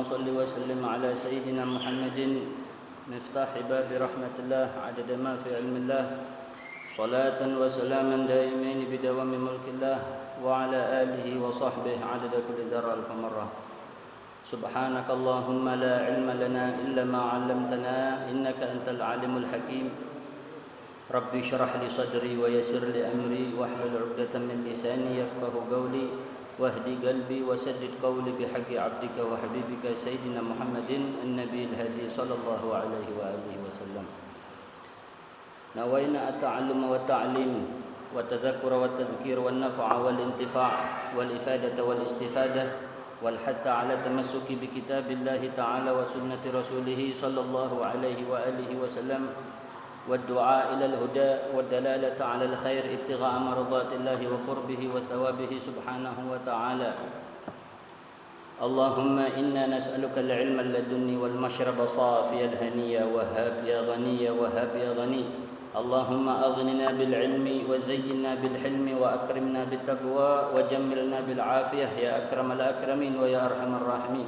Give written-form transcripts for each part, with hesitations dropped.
صل وسلم على سيدنا محمد مفتاح باب رحمة الله عدد ما في علم الله صلاة وسلاما دائمين بدوام ملك الله وعلى آله وصحبه عدد كل ذرة ألف مرة. سبحانك اللهم لا علم لنا إلا ما علمتنا إنك أنت العالم الحكيم. ربي اشرح لي صدري ويسر لي أمري واحلل عقدة من لساني يفقه قولي واهدي قلبي وسدد قولي بحق عبدك وحبيبك سيدنا محمد النبي الهادي صلى الله عليه وآله وسلم. نوينا التعلم والتعليم والتذكر والتذكير والنفع والانتفاع والإفادة والاستفادة والحث على التمسك بكتاب الله تعالى وسنة رسوله صلى الله عليه وآله وسلم والدعاء إلى الهدى والدلالة على الخير ابتغاء مرضات الله وقربه وثوابه سبحانه وتعالى. اللهم إنا نسألك العلم اللدني والمشرب صافي الهنية وهاب يا غني وهاب يا غني. اللهم أغننا بالعلم وزينا بالحلم وأكرمنا بالتقوى وجملنا بالعافية يا أكرم الأكرمين ويا أرحم الراحمين.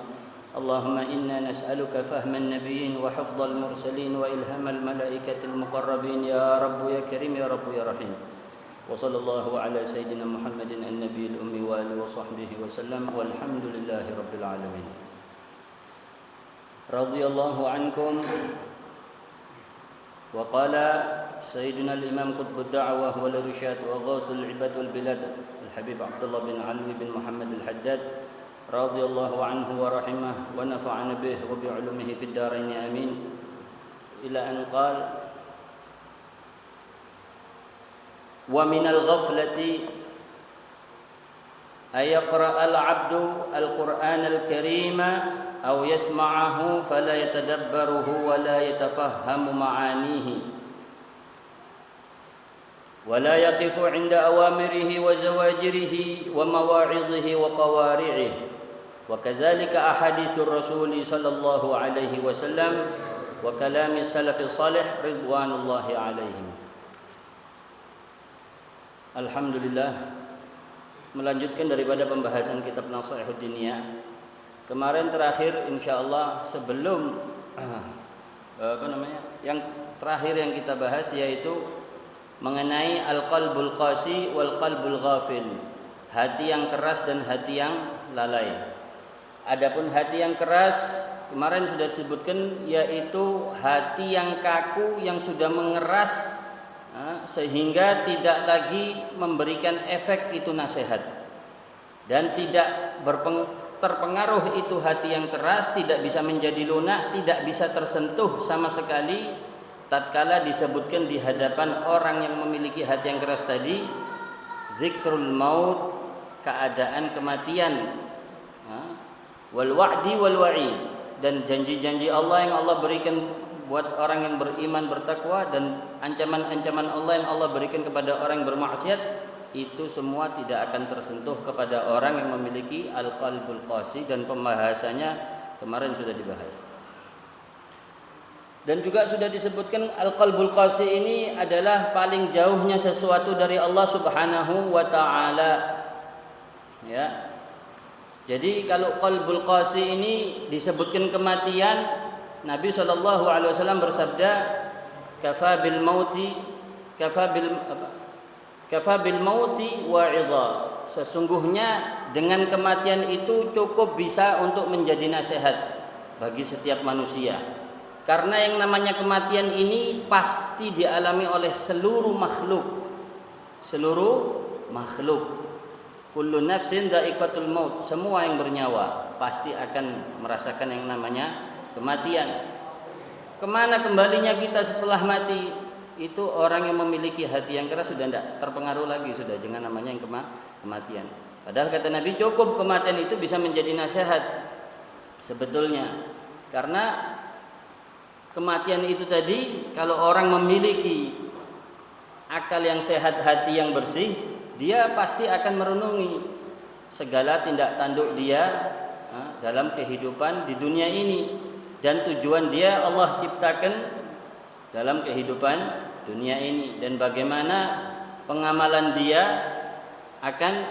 اللهم إنا نسألك فهم النبيين وحفظ المرسلين وإلهام الملائكة المقربين يا رب يا كريم يا رب يا رحيم. وصلى الله على سيدنا محمد النبي الأمي وآله وصحبه وسلم والحمد لله رب العالمين. رضي الله عنكم. وقال سيدنا الإمام قطب الدعوة والإرشاد وغوث العباد والبلاد الحبيب عبد الله بن علوي بن محمد الحداد رضي الله عنه ورحمه ونفعنا به وبعلومه في الدارين آمين. إلى أن قال ومن الغفلة أن يقرأ العبد القرآن الكريم أو يسمعه فلا يتدبره ولا يتفهم معانيه ولا يقف عند أوامره وزواجره ومواعظه وقوارعه وكذلك أحاديث الرسول صلى الله عليه وسلم وكلام السلف الصالح رضوان الله عليهم. Alhamdulillah, melanjutkan daripada pembahasan kitab Nashihud Diniyah. Kemarin terakhir insyaallah sebelum yang terakhir yang kita bahas yaitu mengenai al-qalbul qasi wal qalbul ghafil, hati yang keras dan hati yang lalai. Adapun hati yang keras kemarin sudah disebutkan yaitu hati yang kaku yang sudah mengeras sehingga tidak lagi memberikan efek itu nasihat dan tidak terpengaruh itu hati yang keras, tidak bisa menjadi lunak, tidak bisa tersentuh sama sekali tatkala disebutkan di hadapan orang yang memiliki hati yang keras tadi zikrul maut, keadaan kematian, wal wa'di wal wa'id, dan janji-janji Allah yang Allah berikan buat orang yang beriman bertakwa dan ancaman-ancaman Allah yang Allah berikan kepada orang yang bermaksiat, itu semua tidak akan tersentuh kepada orang yang memiliki al-qalbul qasi, dan pembahasannya kemarin sudah dibahas. Dan juga sudah disebutkan al-qalbul qasi ini adalah paling jauhnya sesuatu dari Allah Subhanahu wa taala. Ya. Jadi kalau qalbul qasi ini disebutkan kematian, Nabi SAW bersabda, kafa bil mauti wa'idha. Sesungguhnya dengan kematian itu cukup bisa untuk menjadi nasihat bagi setiap manusia. Karena yang namanya kematian ini pasti dialami oleh seluruh makhluk. Kullu nafsin dha'iqatul maut. Semua yang bernyawa pasti akan merasakan yang namanya kematian. Kemana kembalinya kita setelah mati? Itu orang yang memiliki hati yang keras sudah tidak terpengaruh lagi, sudah jangan namanya yang kematian. Padahal kata Nabi cukup kematian itu bisa menjadi nasihat sebetulnya. Karena kematian itu tadi kalau orang memiliki akal yang sehat, hati yang bersih, dia pasti akan merenungi segala tindak tanduk dia dalam kehidupan di dunia ini. Dan tujuan dia Allah ciptakan dalam kehidupan dunia ini, dan bagaimana pengamalan dia akan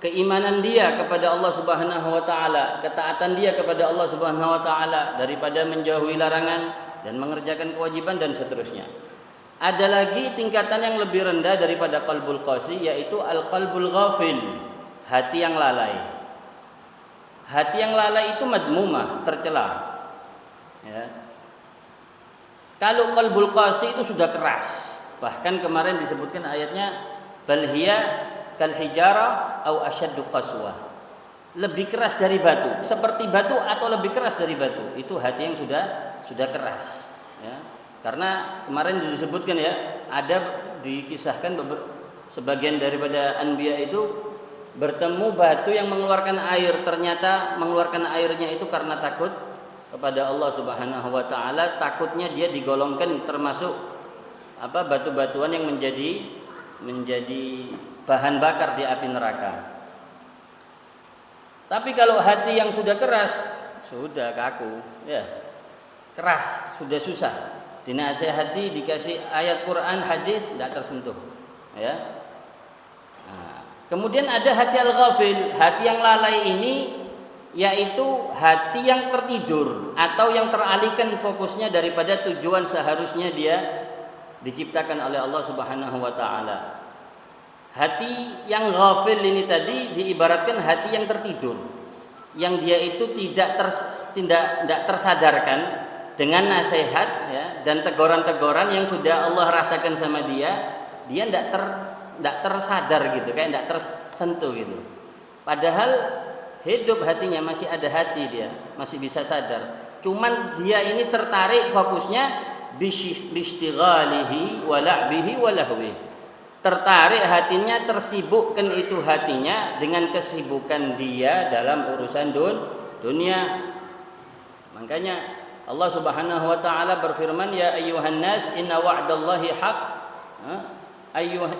keimanan dia kepada Allah Subhanahu wa taala, ketaatan dia kepada Allah Subhanahu wa taala daripada menjauhi larangan dan mengerjakan kewajiban dan seterusnya. Ada lagi tingkatan yang lebih rendah daripada qalbul qasi, yaitu al-qalbul ghafil, hati yang lalai. Hati yang lalai itu madmumah, tercela. Ya. Kalau qalbul qasi itu sudah keras. Bahkan kemarin disebutkan ayatnya bal hiya kal hijarah au asyaddu qaswah. Lebih keras dari batu, seperti batu atau lebih keras dari batu. Itu hati yang sudah keras, ya. Karena kemarin disebutkan ya, ada dikisahkan sebagian daripada anbiya itu bertemu batu yang mengeluarkan air, ternyata mengeluarkan airnya itu karena takut kepada Allah Subhanahu wa taala, takutnya dia digolongkan termasuk batu-batuan yang menjadi bahan bakar di api neraka. Tapi kalau hati yang sudah keras, sudah kaku, ya. Keras, sudah susah. Dinasihati, dikasih ayat Quran, hadis, tidak tersentuh, ya. Nah, kemudian ada hati al-ghafil, hati yang lalai ini yaitu hati yang tertidur atau yang teralihkan fokusnya daripada tujuan seharusnya dia diciptakan oleh Allah Subhanahu wa taala. Hati yang ghafil ini tadi diibaratkan hati yang tertidur, yang dia itu tidak tersadarkan dengan nasihat, ya, dan teguran-teguran yang sudah Allah rasakan sama dia tidak tersadar gitu, kayak tidak tersentuh gitu. Padahal hidup hatinya, masih ada hati, dia masih bisa sadar. Cuman dia ini tertarik fokusnya bistighalihi wa la'bihi wa lahwi. Tertarik hatinya, tersibukkan itu hatinya dengan kesibukan dia dalam urusan dunia. Makanya Allah Subhanahu wa taala berfirman, ya ayyuhan nas inna wa'dallahi haq.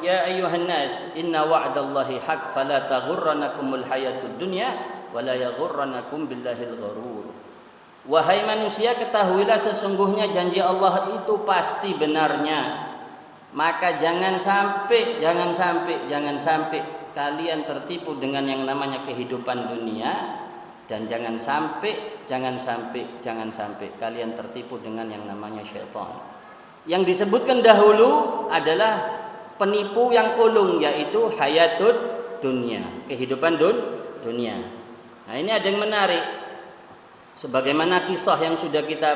Ya ayyuhan nas inna wa'dallahi haq fala taghurrannakumul hayatud dunya wala yaghurrannakum billahil gharur. Wahai manusia, ketahuilah sesungguhnya janji Allah itu pasti benarnya. Maka jangan sampai kalian tertipu dengan yang namanya kehidupan dunia, dan jangan sampai kalian tertipu dengan yang namanya syaitan. Yang disebutkan dahulu adalah penipu yang ulung, yaitu hayatud dunia, kehidupan dunia. Nah, ini ada yang menarik. Sebagaimana kisah yang sudah kita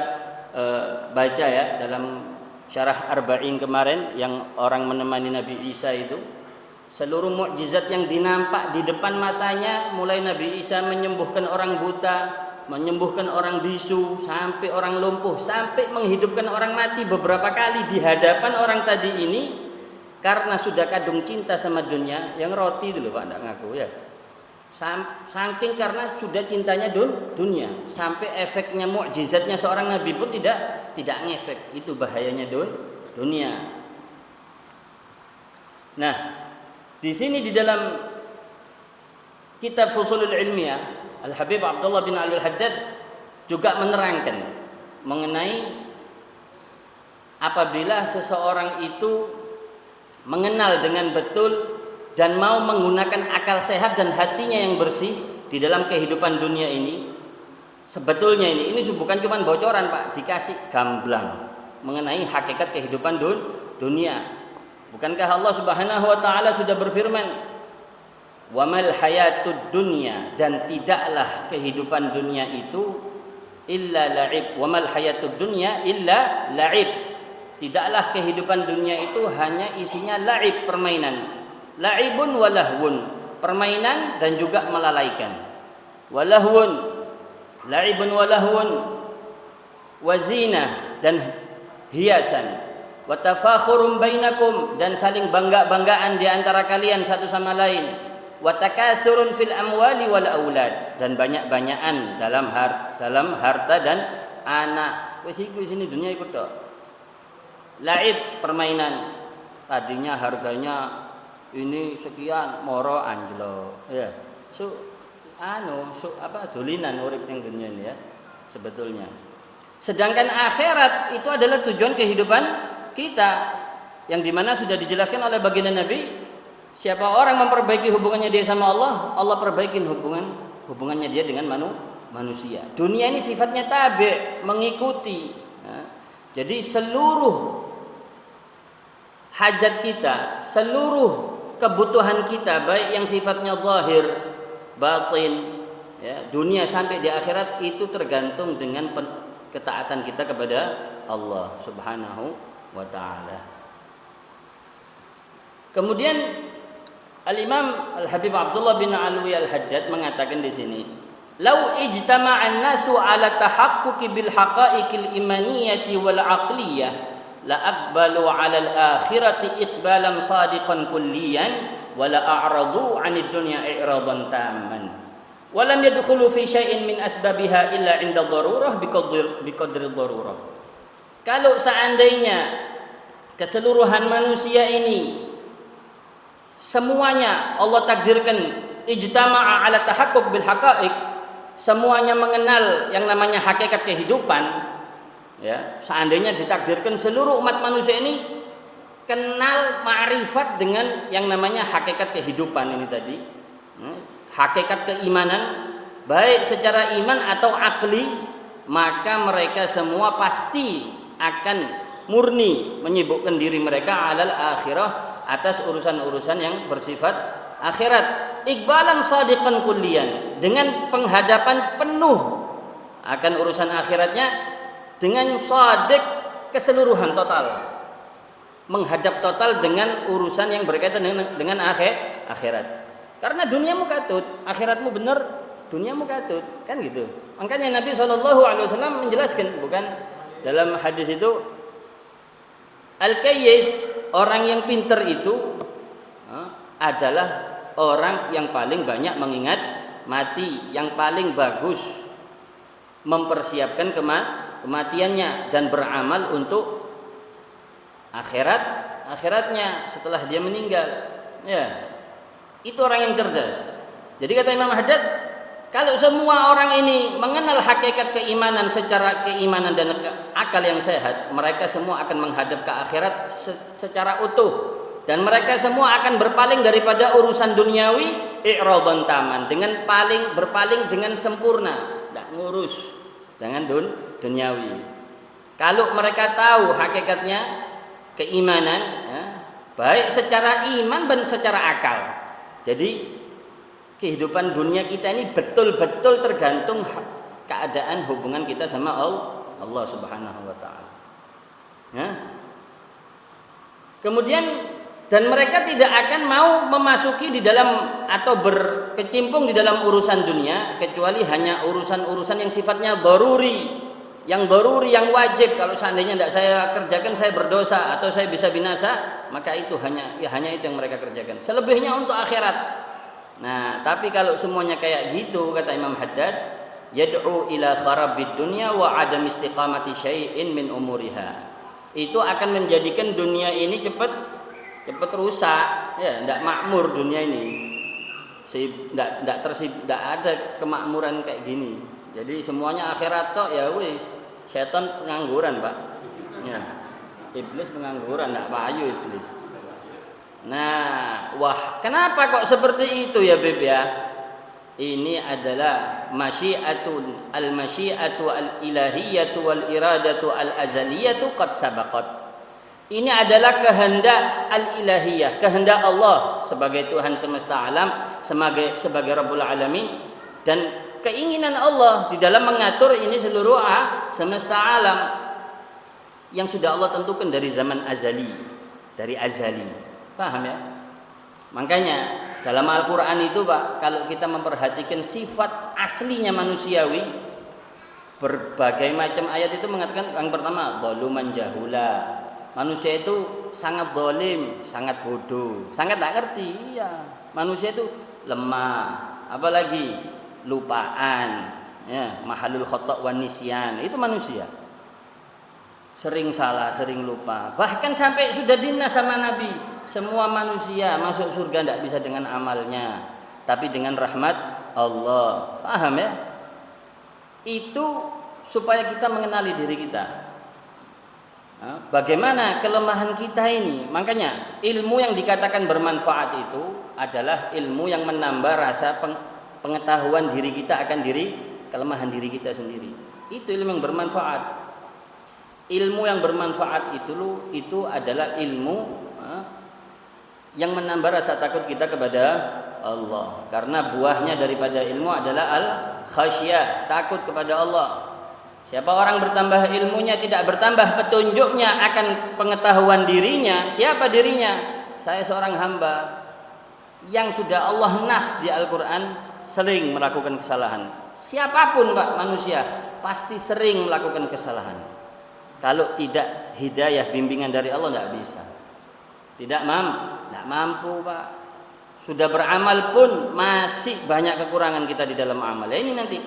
baca ya dalam syarah Arba'in kemarin, yang orang menemani Nabi Isa itu, seluruh mukjizat yang dinampak di depan matanya, mulai Nabi Isa menyembuhkan orang buta, menyembuhkan orang bisu, sampai orang lumpuh, sampai menghidupkan orang mati beberapa kali di hadapan orang tadi ini, karena sudah kadung cinta sama dunia. Yang roti dulu Pak, tidak ngaku ya. Saking karena sudah cintanya dunia, sampai efeknya mukjizatnya seorang nabi pun tidak ngefek. Itu bahayanya dunia. Nah, di sini di dalam kitab Fusulul Ilmiah, Al-Habib Abdullah bin Al-Haddad juga menerangkan mengenai apabila seseorang itu mengenal dengan betul dan mau menggunakan akal sehat dan hatinya yang bersih di dalam kehidupan dunia ini. Sebetulnya ini bukan cuma bocoran Pak, dikasih gamblang mengenai hakikat kehidupan dunia. Bukankah Allah Subhanahu wa taala sudah berfirman, "Wa mal hayatud dunya," dan tidaklah kehidupan dunia itu illa la'ib. Wa mal hayatud dunya illa la'ib. Tidaklah kehidupan dunia itu hanya isinya la'ib, permainan. La'ibun wa lahwun, permainan dan juga melalaikan. Wa lahwun, la'ibun wa lahwun, wa zinah, dan hiasan. Wa tafakhurum bainakum, dan saling bangga-banggaan di antara kalian satu sama lain. Wa takathurun fil amwali wal aulad, dan banyak-banyakan dalam harta dan anak. Wis ini dunia ikut tok. Laib, permainan. Tadinya harganya ini sekian, moro anjlo, ya. Dolinan urip ning dunia ini ya sebetulnya. Sedangkan akhirat itu adalah tujuan kehidupan kita, yang dimana sudah dijelaskan oleh baginda Nabi, Siapa orang memperbaiki hubungannya dia sama Allah, Allah perbaikin hubungannya dia dengan manusia. Dunia ini sifatnya tabi', mengikuti. Jadi seluruh hajat kita, seluruh kebutuhan kita, baik yang sifatnya zahir, batin, ya, dunia sampai di akhirat, itu tergantung dengan ketaatan kita kepada Allah Subhanahu wa taala. Kemudian Al-Imam Al-Habib Abdullah bin Alwi Al-Haddad mengatakan di sini, "Lau ijtama'an nasu 'ala tahaqquqi bil haqa'iqil imaniyati wal 'aqliyah la aqbalu 'ala al-akhirati iqbalan sadiqan kulliyan wa la a'radu 'anid dunya i'radan tamman. Wa lam yadkhulu fi syai'in min asbabiha illa 'inda darurah biqadri darurah." Kalau seandainya keseluruhan manusia ini semuanya Allah takdirkan ijtama'a 'ala tahaqquq bil haqa'iq, semuanya mengenal yang namanya hakikat kehidupan, ya, seandainya ditakdirkan seluruh umat manusia ini kenal ma'rifat dengan yang namanya hakikat kehidupan ini tadi, hakikat keimanan, baik secara iman atau akli, maka mereka semua pasti akan murni menyibukkan diri mereka alal akhirah, atas urusan-urusan yang bersifat akhirat, iqbalan shadiqan kulliyan, dengan penghadapan penuh akan urusan akhiratnya dengan shadiq, keseluruhan total, menghadap total dengan urusan yang berkaitan dengan akhirat. Karena duniamu katut, akhiratmu benar, duniamu katut, kan gitu. Makanya Nabi SAW menjelaskan, bukan dalam hadis itu, Al-Kayyis, orang yang pintar itu adalah orang yang paling banyak mengingat mati, yang paling bagus mempersiapkan kematiannya dan beramal untuk akhiratnya setelah dia meninggal. Ya, itu orang yang cerdas. Jadi kata Imam Haddad, kalau semua orang ini mengenal hakikat keimanan secara keimanan dan akal yang sehat, mereka semua akan menghadap ke akhirat secara utuh, dan mereka semua akan berpaling daripada urusan duniawi i'radan taman, dengan berpaling dengan sempurna, tidak ngurus jangan duniawi. Kalau mereka tahu hakikatnya keimanan, ya, baik secara iman dan secara akal. Jadi kehidupan dunia kita ini betul-betul tergantung keadaan hubungan kita sama Allah Subhanahu wa taala. Ya. Kemudian, dan mereka tidak akan mau memasuki di dalam atau berkecimpung di dalam urusan dunia kecuali hanya urusan-urusan yang sifatnya daruri, yang wajib. Kalau seandainya tidak saya kerjakan saya berdosa atau saya bisa binasa, maka itu hanya itu yang mereka kerjakan. Selebihnya untuk akhirat. Nah, tapi kalau semuanya kayak gitu, kata Imam Haddad, yad'u ila kharabid dunya wa adam istiqamati syai'in min umuriha. Itu akan menjadikan dunia ini cepat rusak, ya, tidak makmur dunia ini. Tidak ada kemakmuran kayak gini. Jadi semuanya akhirat tok, ya wis. Setan pengangguran, Pak. Ya. Iblis pengangguran, tidak payu iblis. Nah, wah, kenapa kok seperti itu ya, Beb ya? Ini adalah masyiatu al-ilahiyatu wal iradatu al-azaliyatu qad sabaqat. Ini adalah kehendak al-ilahiyah, kehendak Allah sebagai Tuhan semesta alam, sebagai Rabbul Alamin, dan keinginan Allah di dalam mengatur ini seluruh semesta alam yang sudah Allah tentukan dari zaman azali, dari azali. Paham ya? Makanya dalam Al-Quran itu, Pak, kalau kita memperhatikan sifat aslinya manusiawi, berbagai macam ayat itu mengatakan, yang pertama, zaluman jahula. Manusia itu sangat zalim, sangat bodoh, sangat tak ngerti. Iya, manusia itu lemah, apalagi lupaan, ya, mahalul khata' wan nisyan. Itu manusia. Sering salah, sering lupa. Bahkan sampai sudah dinas sama Nabi, semua manusia masuk surga tidak bisa dengan amalnya, tapi dengan rahmat Allah. Paham ya? Itu supaya kita mengenali diri kita. bagaimana kelemahan kita ini. Makanya ilmu yang dikatakan bermanfaat itu adalah ilmu yang menambah rasa pengetahuan diri kita akan kelemahan diri kita sendiri. Itu ilmu yang bermanfaat. Ilmu yang bermanfaat itu adalah ilmu yang menambah rasa takut kita kepada Allah. Karena buahnya daripada ilmu adalah al-khasyah, takut kepada Allah. Siapa orang bertambah ilmunya tidak bertambah petunjuknya akan pengetahuan dirinya, siapa dirinya? Saya seorang hamba yang sudah Allah nas di Al-Quran sering melakukan kesalahan. Siapapun Pak manusia pasti sering melakukan kesalahan. Kalau tidak hidayah bimbingan dari Allah tidak bisa. Tidak mampu Pak. Sudah beramal pun masih banyak kekurangan kita di dalam amal. Ini nanti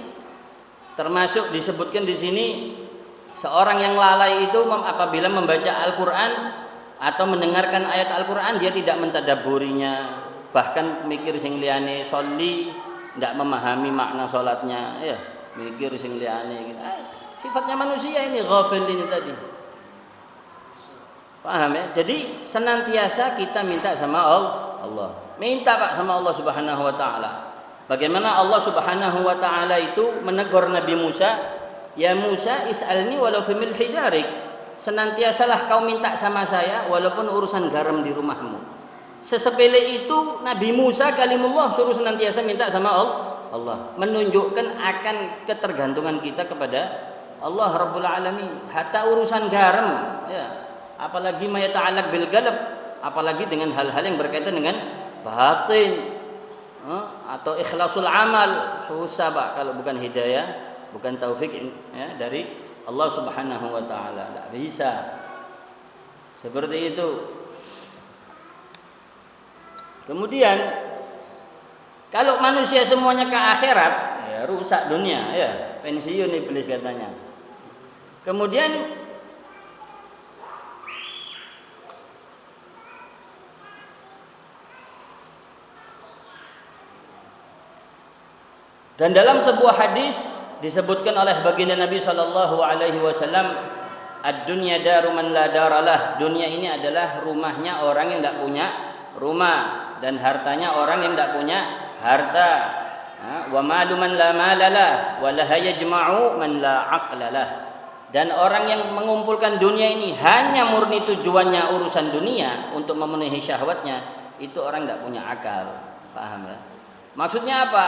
termasuk disebutkan di sini seorang yang lalai itu apabila membaca Al-Quran atau mendengarkan ayat Al-Quran dia tidak mentadabburinya, bahkan mikir sing liyane sholli, tidak memahami makna sholatnya, ya mikir sing liyane gitu. Sifatnya manusia ini ghafil ini tadi. Paham ya? Jadi senantiasa kita minta sama Allah. Minta Pak sama Allah Subhanahu wa taala. Bagaimana Allah Subhanahu wa taala itu menegur Nabi Musa, "Ya Musa, is'alni walau fi milhi darik." Senantiasalah kau minta sama saya walaupun urusan garam di rumahmu. Sesepele itu Nabi Musa kalimullah suruh senantiasa minta sama Allah. Menunjukkan akan ketergantungan kita kepada Allah Rabbul Alamin. Hatta urusan garam, ya. Apalagi ma yata'allaq bil qalb, apalagi dengan hal-hal yang berkaitan dengan batin atau ikhlasul amal, susah Pak kalau bukan hidayah, bukan taufik ya, dari Allah Subhanahu wa taala. Tidak bisa. Seperti itu. Kemudian kalau manusia semuanya ke akhirat, ya rusak dunia, ya pensiun iblis katanya. Kemudian dan dalam sebuah hadis disebutkan oleh baginda Nabi sallallahu alaihi wasallam, ad-dunya daru man la daralah. Dunia ini adalah rumahnya orang yang tidak punya rumah dan hartanya orang yang tidak punya harta. Wa malu man la malalah wa la yajma'u man la aqlalah. Dan orang yang mengumpulkan dunia ini hanya murni tujuannya urusan dunia untuk memenuhi syahwatnya, itu orang tidak punya akal. Paham ya? Maksudnya apa?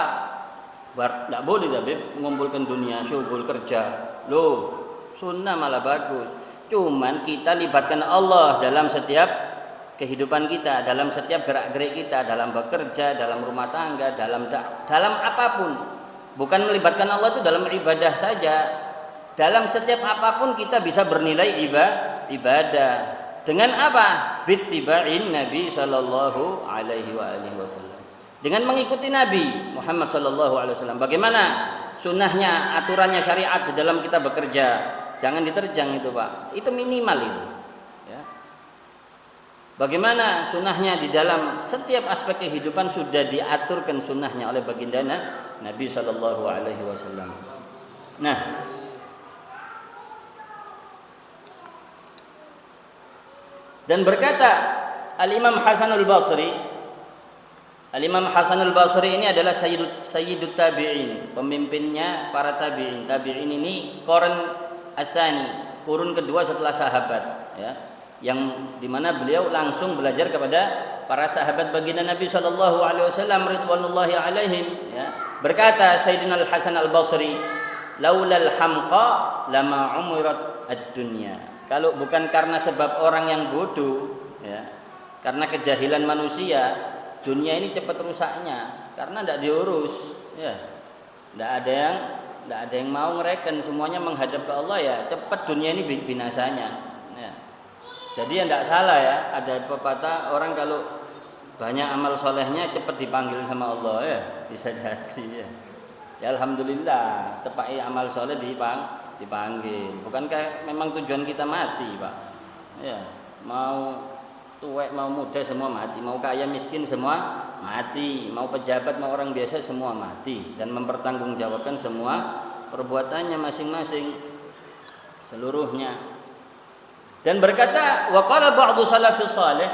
Tidak boleh tapi mengumpulkan dunia, syughul kerja. Loh, sunnah malah bagus. Cuman kita libatkan Allah dalam setiap kehidupan kita, dalam setiap gerak-gerik kita, dalam bekerja, dalam rumah tangga, dalam apapun. Bukan melibatkan Allah itu dalam ibadah saja. Dalam setiap apapun kita bisa bernilai ibadah. Dengan apa? Bittiba'in Nabi sallallahu alaihi wasallam. Dengan mengikuti Nabi Muhammad SAW. Bagaimana sunnahnya, aturannya syariat di dalam kita bekerja. Jangan diterjang itu Pak. Itu minimal itu. Ya. Bagaimana sunnahnya di dalam setiap aspek kehidupan sudah diaturkan sunnahnya oleh baginda Nabi SAW. Nah, dan berkata Al-Imam Hasanul Basri. Al-Imam Hasanul Basri ini adalah sayyidut tabi'in, pemimpinnya para tabi'in. Tabi'in ini qarn ats-tsani, kurun kedua setelah sahabat, ya. Yang dimana beliau langsung belajar kepada para sahabat baginda Nabi sallallahu alaihi wasallam ridwanullahi alaihim, ya. Berkata Sayyidina Al-Hasan Al-Basri, "Laulal hamqa lama umirat ad-dunya." Kalau bukan karena sebab orang yang bodoh, ya, karena kejahilan manusia, dunia ini cepat rusaknya karena tidak diurus, ya. Tidak ada yang mau ngereken, semuanya menghadap ke Allah, ya cepat dunia ini binasanya, ya. Jadi tidak salah ya, ada pepatah orang kalau banyak amal solehnya cepat dipanggil sama Allah, ya bisa jadi, ya. Ya alhamdulillah tepai amal soleh dipanggil. Bukankah memang tujuan kita mati Pak, ya mau tuwek mau muda semua mati, mau kaya miskin semua mati, mau pejabat mau orang biasa semua mati, dan mempertanggungjawabkan semua perbuatannya masing-masing seluruhnya. Dan berkata wa qala ba'du salafus salih,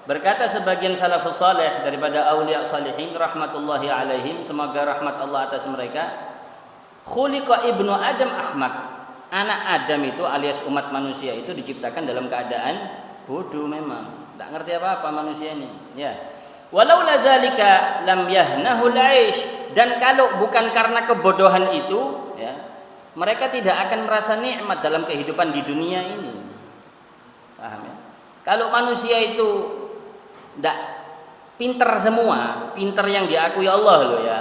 berkata sebagian salafus salih daripada auliya salihin rahmatullahi alaihim, semoga rahmat Allah atas mereka, khuliqa ibnu adam ahmak, anak Adam itu alias umat manusia itu diciptakan dalam keadaan bodoh, memang tak ngerti apa-apa manusia ini, ya. Walaula dzalika lam yahnahul 'aish, dan kalau bukan karena kebodohan itu, ya, mereka tidak akan merasa nikmat dalam kehidupan di dunia ini. Paham ya? Kalau manusia itu tidak pinter semua, pinter yang diakui Allah loh ya,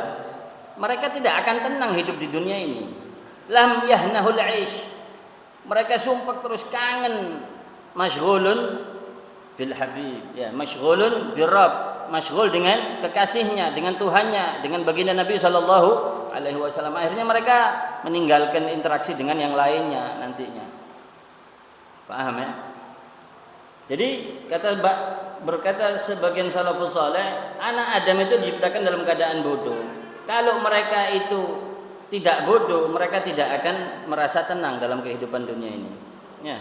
mereka tidak akan tenang hidup di dunia ini. Lam yahnahul 'aish, mereka sumpah terus kangen, masyghulun bil habib, ya, masyghulun bir rabb, masyghul dengan kekasihnya, dengan Tuhannya, dengan baginda Nabi sallallahu alaihi wasallam. Akhirnya mereka meninggalkan interaksi dengan yang lainnya nantinya. Paham ya? Jadi berkata sebagian salafus saleh, anak Adam itu diciptakan dalam keadaan bodoh. Kalau mereka itu tidak bodoh, mereka tidak akan merasa tenang dalam kehidupan dunia ini. Ya.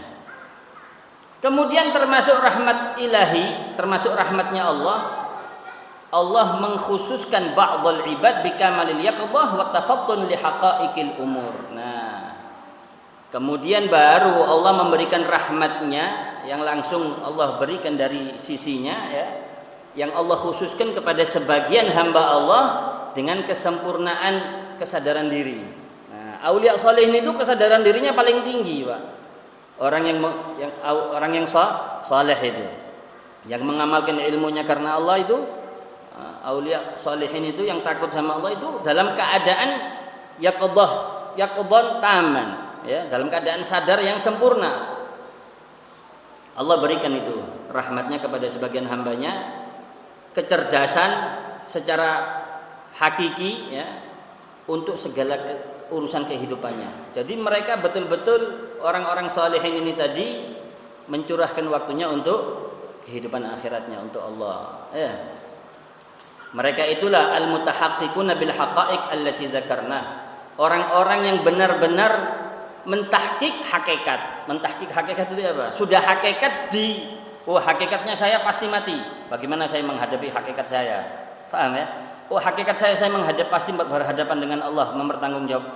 Kemudian termasuk rahmat ilahi, termasuk rahmatnya Allah, Allah mengkhususkan ba'dul ibad bikamalil yaqdah wa tafattun li haqa'iqil umur. Nah, kemudian baru Allah memberikan rahmatnya yang langsung Allah berikan dari sisinya, ya, yang Allah khususkan kepada sebagian hamba Allah dengan kesempurnaan kesadaran diri. Nah, aulia sholihin itu kesadaran dirinya paling tinggi, Pak. Orang yang saleh itu, yang mengamalkan ilmunya karena Allah itu, aulia sholihin itu yang takut sama Allah itu dalam keadaan yaqdah taman, ya, dalam keadaan sadar yang sempurna. Allah berikan itu rahmatnya kepada sebagian hambanya, kecerdasan secara hakiki, ya, untuk segala urusan kehidupannya. Jadi mereka betul-betul orang-orang salihin ini tadi mencurahkan waktunya untuk kehidupan akhiratnya, untuk Allah, ya. Mereka itulah al-mutahaqqiquna bil haqa'iq allati dzakarna, orang-orang yang benar-benar mentahqiq hakikat. Mentahqiq hakikat itu apa? Sudah hakikat hakikatnya saya pasti mati. Bagaimana saya menghadapi hakikat saya? Paham ya? Hakikat saya pasti berhadapan dengan Allah,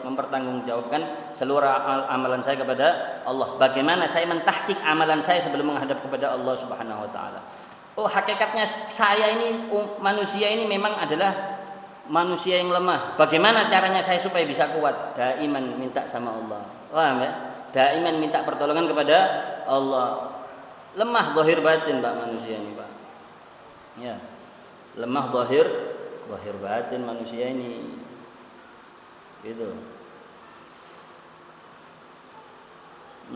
mempertanggungjawabkan seluruh amalan saya kepada Allah. Bagaimana saya mentahqiq amalan saya sebelum menghadap kepada Allah Subhanahu wa taala. Hakikatnya saya ini manusia ini memang adalah manusia yang lemah. Bagaimana caranya saya supaya bisa kuat? Daiman minta sama Allah. Paham ya? Daiman minta pertolongan kepada Allah. Lemah zahir batin, Pak, manusia ini, Pak. Ya. Lemah zahir batin manusia ini. Gitu.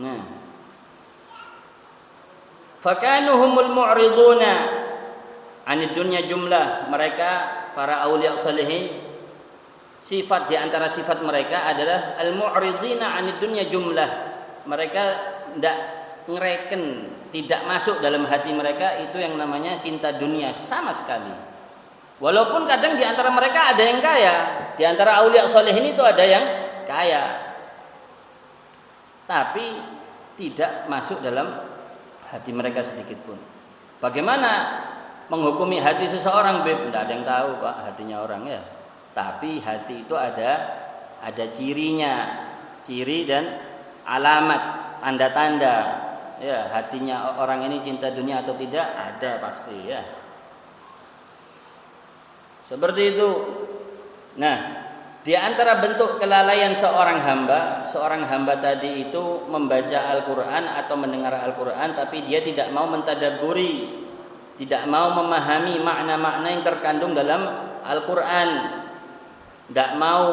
Nah. Fakanuhumul mu'riduna 'anid dunya jumlah. Mereka para auliya salihin, sifat di antara sifat mereka adalah al-mu'ridina 'anid dunya jumlah. Mereka tidak ngereken, tidak masuk dalam hati mereka itu yang namanya cinta dunia sama sekali. Walaupun kadang di antara mereka ada yang kaya, di antara auliya salihin itu ada yang kaya, tapi tidak masuk dalam hati mereka sedikit pun. Bagaimana menghukumi hati seseorang, Beb? Tidak ada yang tahu, Pak, hatinya orang, ya. Tapi hati itu ada cirinya, ciri dan alamat, tanda-tanda, ya, hatinya orang ini cinta dunia atau tidak, ada pasti, ya. Seperti itu. Nah, di antara bentuk kelalaian seorang hamba tadi itu membaca Al-Quran atau mendengar Al-Quran, tapi dia tidak mau mentadabburi, tidak mau memahami makna-makna yang terkandung dalam Al-Quran, tidak mau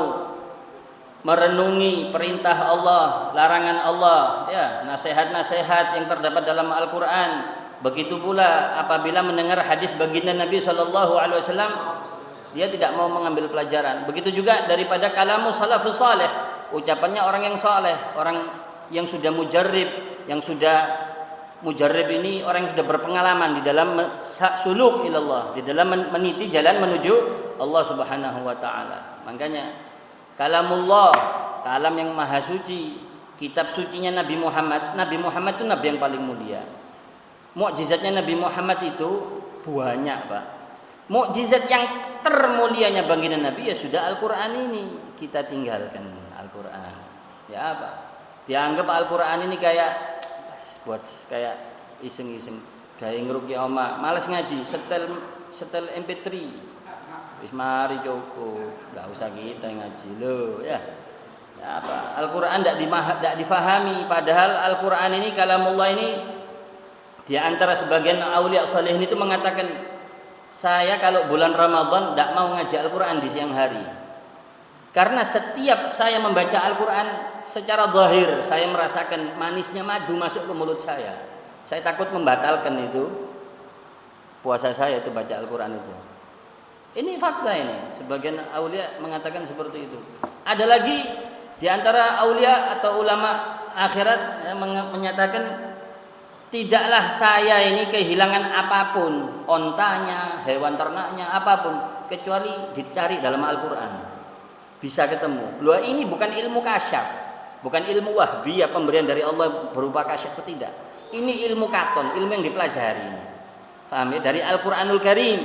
merenungi perintah Allah, larangan Allah, ya, nasihat-nasihat yang terdapat dalam Al-Quran. Begitu pula apabila mendengar hadis baginda Nabi SAW, dia tidak mau mengambil pelajaran. Begitu juga daripada kalamu salafus saleh, ucapannya orang yang saleh, orang yang sudah mujarrib, ini orang yang sudah berpengalaman di dalam suluk ilallah, di dalam meniti jalan menuju Allah Subhanahu wa taala. Makanya kalamullah, kalam yang maha suci, kitab sucinya Nabi Muhammad. Nabi Muhammad itu nabi yang paling mulia. Mukjizatnya Nabi Muhammad itu banyak, Pak. Mukjizat yang termulianya baginda Nabi ya sudah Al-Qur'an ini. Kita tinggalkan Al-Qur'an. Ya apa? Dianggap Al-Qur'an ini kayak buat kayak iseng-iseng, kayak ngeruki oma, malas ngaji, setel MP3. Wis mari cukup, enggak usah kita ngaji lo ya. Ya apa? Al-Qur'an enggak difahami, padahal Al-Qur'an ini kalamullah ini di antara sebagian aulia salihin itu mengatakan, saya kalau bulan Ramadan tidak mau ngaji Al-Quran di siang hari. Karena setiap saya membaca Al-Quran secara zahir, saya merasakan manisnya madu masuk ke mulut saya. Saya takut membatalkan itu puasa saya itu baca Al-Quran itu. Ini fakta ini. Sebagian aulia mengatakan seperti itu. Ada lagi di antara aulia atau ulama akhirat yang menyatakan, tidaklah saya ini kehilangan apapun, ontanya, hewan ternaknya, apapun, kecuali dicari dalam Al-Quran. Bisa ketemu. Loh, ini bukan ilmu kasyaf, bukan ilmu wahbiyah pemberian dari Allah berupa kasyaf, tidak. Ini ilmu katon, ilmu yang dipelajari ini. Paham ya? Dari Al-Quranul Karim.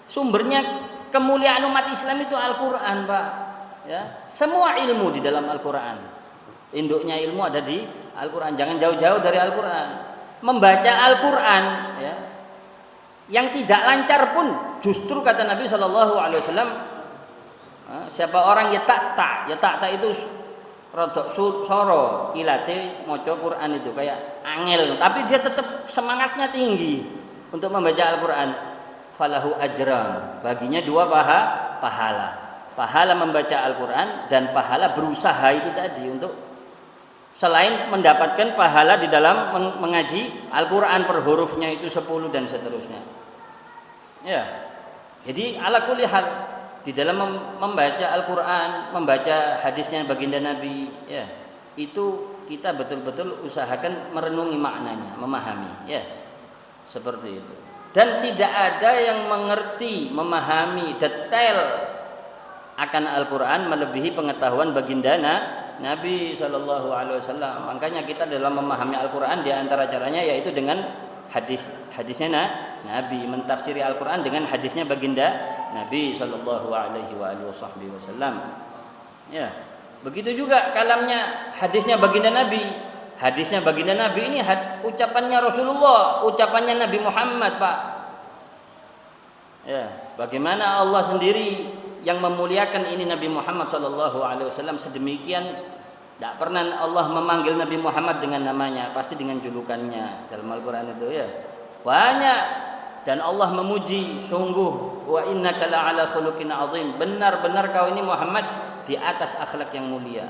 Sumbernya kemuliaan umat Islam itu Al-Quran, Pak. Ya, semua ilmu di dalam Al-Quran. Induknya ilmu ada di Al-Quran. Jangan jauh-jauh dari Al-Quran. Membaca Al-Quran ya, yang tidak lancar pun justru kata Nabi SAW, siapa orang yatakta itu rodok soro ilate moco Quran itu kayak angel, tapi dia tetap semangatnya tinggi untuk membaca Al-Quran. Falahu ajran, baginya dua pahala membaca Al-Quran dan pahala berusaha itu tadi untuk selain mendapatkan pahala di dalam mengaji Al-Quran per hurufnya itu 10 dan seterusnya. Ya. Jadi ala kulli hal di dalam membaca Al-Quran, membaca hadisnya baginda Nabi, ya, itu kita betul-betul usahakan merenungi maknanya, memahami, ya. Seperti itu. Dan tidak ada yang mengerti, memahami detail akan Al-Quran melebihi pengetahuan baginda Nabi SAW. Makanya kita dalam memahami Al-Quran di antara caranya yaitu dengan hadisnya Nabi, mentafsiri Al-Quran dengan hadisnya baginda Nabi SAW. Ya, begitu juga kalamnya hadisnya baginda Nabi. Hadisnya baginda Nabi ini ucapannya Rasulullah, ucapannya Nabi Muhammad, Pak. Ya, bagaimana Allah sendiri yang memuliakan ini Nabi Muhammad SAW sedemikian, tidak pernah Allah memanggil Nabi Muhammad dengan namanya, pasti dengan julukannya dalam Al-Quran itu ya banyak. Dan Allah memuji, sungguh wa innaka la'ala khuluqin azim, benar-benar kau ini Muhammad di atas akhlak yang mulia.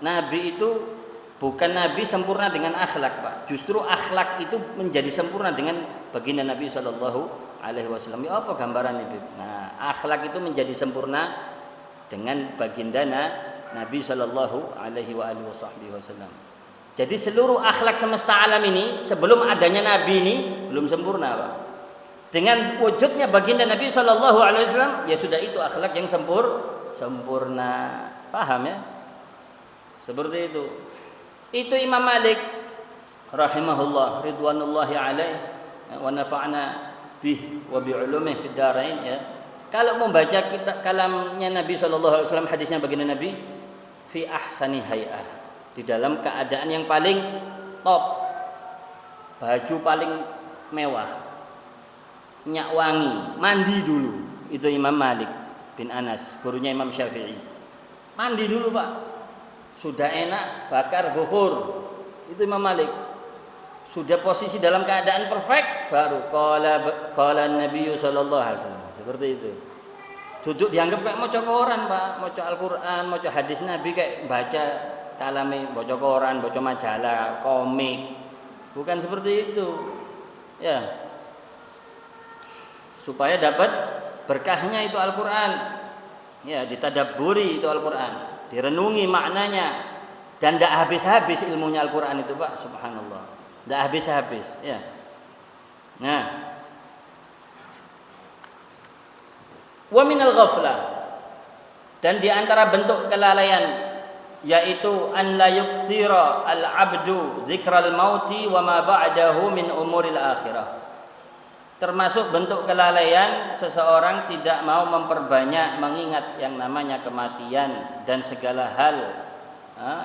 Nabi itu bukan Nabi sempurna dengan akhlak, Pak. Justru akhlak itu menjadi sempurna dengan baginda Nabi SAW. Ya apa gambaran itu? Nah, akhlak itu menjadi sempurna dengan baginda Nabi SAW. Jadi seluruh akhlak semesta alam ini sebelum adanya Nabi ini belum sempurna, Pak. Dengan wujudnya baginda Nabi SAW, ya sudah itu akhlak yang sempurna. Paham ya? Seperti itu. Itu Imam Malik rahimahullah ridwanullahi alaih wa nafa'na bih wa bi'ulumih fid darain ya. Kalau membaca kitab kalamnya Nabi SAW, hadisnya baginda Nabi, fi ahsani hay'ah, di dalam keadaan yang paling top, baju paling mewah, minyak wangi, mandi dulu. Itu Imam Malik bin Anas, gurunya Imam Syafi'i. Mandi dulu, Pak. Sudah enak bakar bukhur. Itu Imam Malik. Sudah posisi dalam keadaan perfect baru qala Nabi sallallahu alaihi wasallam. Seperti itu. Duduk dianggap kayak maca koran, Pak, maca Al-Qur'an, maca hadis Nabi, kayak baca kalame, baca koran, baca majalah, komik. Bukan seperti itu. Ya. Supaya dapat berkahnya itu Al-Qur'an. Ya, ditadabburi itu Al-Qur'an, direnungi maknanya, dan tidak habis-habis ilmunya Al-Qur'an itu, Pak, subhanallah. Tidak habis-habis, ya. Nah, wa minal ghaflah, dan di antara bentuk kelalaian yaitu an la yukthira al-'abdu dzikral mauti wa ma ba'dahu min umuril akhirah. Termasuk bentuk kelalaian seseorang tidak mau memperbanyak mengingat yang namanya kematian dan segala hal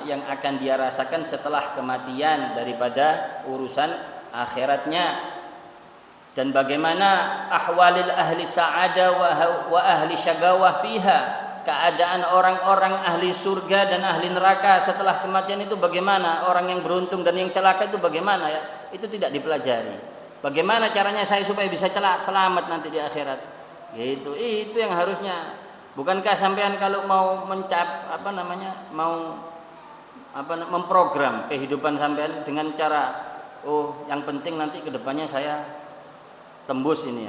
yang akan dia rasakan setelah kematian daripada urusan akhiratnya. Dan bagaimana ahwalil ahli sa'ada wa ahli syagawah fiha, keadaan orang-orang ahli surga dan ahli neraka setelah kematian itu bagaimana, orang yang beruntung dan yang celaka itu bagaimana ya, itu tidak dipelajari. Bagaimana caranya saya supaya bisa selamat nanti di akhirat, gitu. Itu yang harusnya. Bukankah sampean kalau mau memprogram kehidupan sampean dengan cara, yang penting nanti kedepannya saya tembus ini,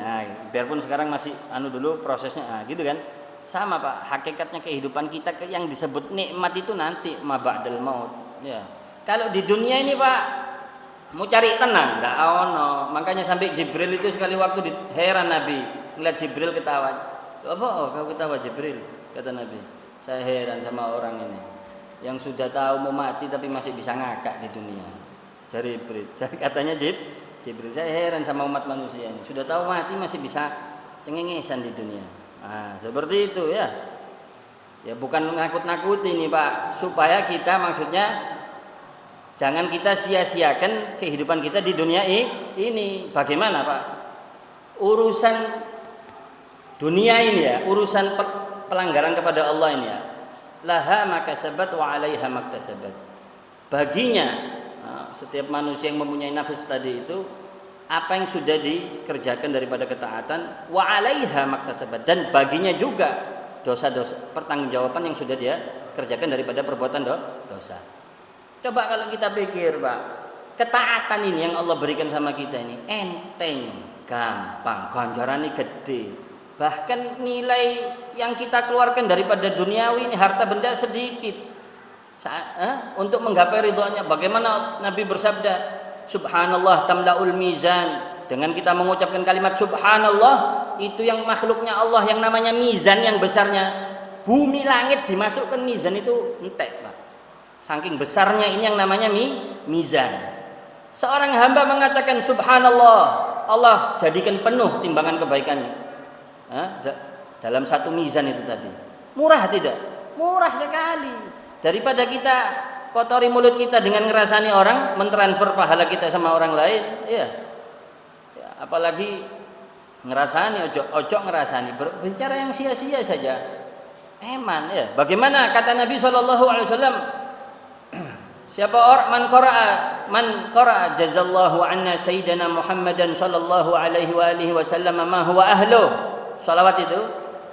biarpun sekarang masih dulu prosesnya, gitu kan? Sama Pak, hakikatnya kehidupan kita yang disebut nikmat itu nanti ma ba'dal maut. Ya. Kalau di dunia ini Pak, mau cari tenang, enggak ono. Makanya sampai Jibril itu sekali waktu heran Nabi, ngeliat Jibril ketawa. Apa kau ketawa Jibril? Kata Nabi. Saya heran sama orang ini yang sudah tahu mau mati tapi masih bisa ngakak di dunia. Jibril. Katanya Jibril, saya heran sama umat manusia ini. Sudah tahu mati masih bisa cengengesan di dunia. Seperti itu ya. Ya bukan nakut-nakuti nih Pak, supaya kita maksudnya jangan kita sia-siakan kehidupan kita di dunia ini. Bagaimana Pak? Urusan dunia ini ya, urusan pelanggaran kepada Allah ini ya. Laha makasabat wa 'alaiha maktasabat. Baginya setiap manusia yang mempunyai nafas tadi itu, apa yang sudah dikerjakan daripada ketaatan, wa 'alaiha maktasabat, dan baginya juga dosa-dosa, pertanggungjawaban yang sudah dia kerjakan daripada perbuatan dosa. Coba kalau kita pikir Pak, ketaatan ini yang Allah berikan sama kita ini enteng, gampang, ganjarannya gede. Bahkan nilai yang kita keluarkan daripada duniawi ini harta benda sedikit untuk menggapai ridhonya. Bagaimana Nabi bersabda, subhanallah tamla'ul mizan. Dengan kita mengucapkan kalimat subhanallah, itu yang makhluknya Allah yang namanya mizan yang besarnya bumi langit dimasukkan mizan itu entek Pak. Saking besarnya ini yang namanya mizan. Seorang hamba mengatakan subhanallah, Allah jadikan penuh timbangan kebaikan dalam satu mizan itu tadi. Murah tidak? Murah sekali. Daripada kita kotori mulut kita dengan ngerasani orang, mentransfer pahala kita sama orang lain, ya apalagi ngerasani, ojo ngerasani, berbicara yang sia-sia saja. Eman ya. Bagaimana kata Nabi SAW, siapa orang man qara'a jazallahu anna sayyidina Muhammadan sallallahu alaihi wa alihi wasallam ma huwa ahlu. Salawat itu,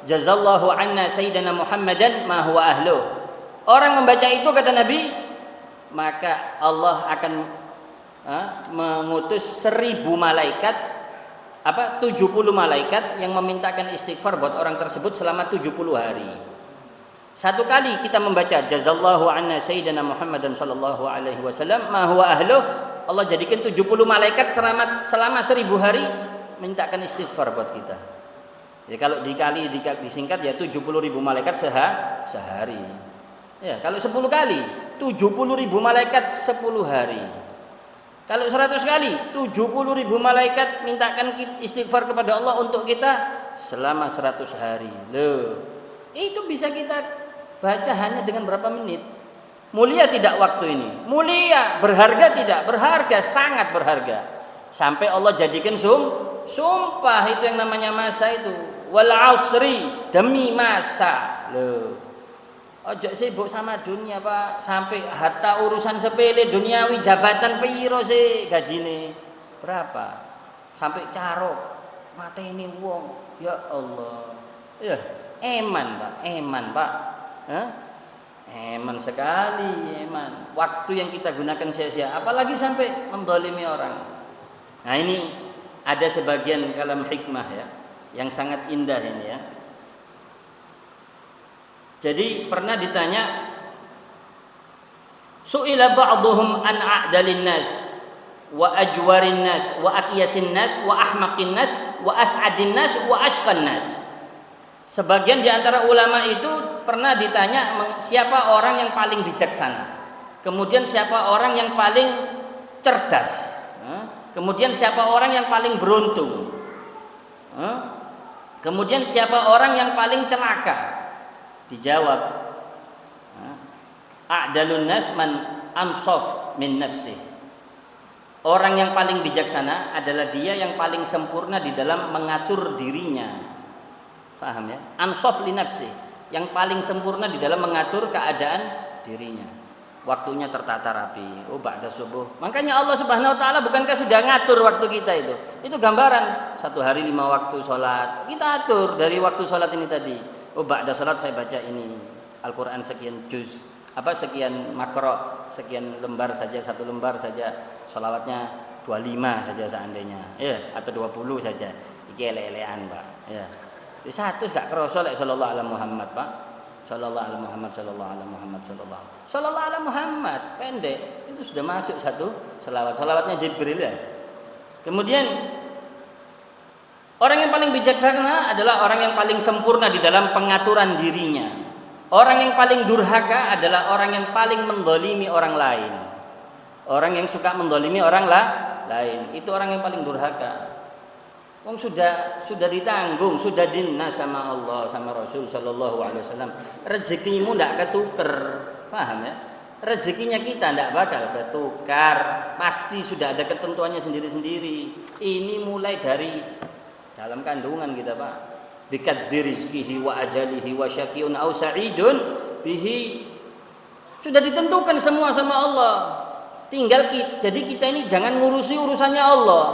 jazallahu anna sayyidina Muhammadan ma huwa ahlu. Orang membaca itu kata Nabi, maka Allah akan mengutus 1000 malaikat, 70 malaikat yang memintakan istighfar buat orang tersebut selama 70 hari. Satu kali kita membaca jazallahu anna sayyidina Muhammadan sallallahu alaihi wasallam ma huwa ahlu, Allah jadikan 70 malaikat selama 1000 hari mintakan istighfar buat kita. Ya kalau disingkat ya 70.000 malaikat sehari. Ya, kalau 10 kali 70.000 malaikat 10 hari. Kalau 100 kali 70.000 malaikat mintakan istighfar kepada Allah untuk kita selama 100 hari. Loh, itu bisa kita baca hanya dengan berapa menit. Mulia tidak waktu ini? Mulia. Berharga tidak? Berharga, sangat berharga. Sampai Allah jadikan sumpah itu yang namanya masa itu. Wal asri, demi masa. Loh, ojo sibuk sama dunia Pak, sampai hatta urusan sepele duniawi, jabatan piro sih gajine berapa, sampai carok mateni wong, ya Allah. Ya eman Pak, eman sekali, eman. Waktu yang kita gunakan sia-sia, apalagi sampai mendolimi orang. Nah ini ada sebagian kalam hikmah ya, yang sangat indah ini ya. Jadi pernah ditanya, su'ila ba'duhum an a'dalin nas wa ajwarin nas wa aqyasin nas wa ahmaqin nas wa as'adin nas wa ashqan nas. Sebagian di antara ulama itu pernah ditanya siapa orang yang paling bijaksana, kemudian siapa orang yang paling cerdas, kemudian siapa orang yang paling beruntung, kemudian siapa orang yang paling celaka. Dijawab, a'dalun nas man ansaf min nafsih. Orang yang paling bijaksana adalah dia yang paling sempurna di dalam mengatur dirinya. Paham ya? Ansaf li nafsih, yang paling sempurna di dalam mengatur keadaan dirinya. Waktunya tertata rapi. Oh, ba'da subuh. Makanya Allah Subhanahu wa taala bukankah sudah ngatur waktu kita itu? Itu gambaran 1 hari 5 waktu sholat. Kita atur dari waktu sholat ini tadi. Oh, ba'da sholat saya baca ini Al-Qur'an sekian juz, sekian makro, sekian lembar saja, 1 lembar saja. Sholawatnya 25 saja seandainya. Ya, atau 20 saja. Iki ele-elean, Pak. Ya. Di 100 gak kerasa lek sallallahu alaihi Muhammad, Pak. Sallallahu alaihi Muhammad, sallallahu alaihi Muhammad, sallallahu alaihi Muhammad, pendek. Itu sudah masuk 1 selawat. Selawatnya Jibril ya. Kemudian orang yang paling bijaksana adalah orang yang paling sempurna di dalam pengaturan dirinya. Orang yang paling durhaka adalah orang yang paling mendolimi orang lain. Orang yang suka mendolimi orang lain, itu orang yang paling durhaka. Wong sudah ditanggung, sudah dinas sama Allah, sama Rasul sallallahu alaihi wasallam. Rezekimu ndak ketuker, paham ya? Rezekinya kita ndak bakal ketukar, pasti sudah ada ketentuannya sendiri-sendiri. Ini mulai dari dalam kandungan kita, Pak. Bikat birizkihi wa ajalihi wa syaqiyun au sa'idun bihi. Sudah ditentukan semua sama Allah. Tinggal jadi kita ini jangan ngurusi urusannya Allah.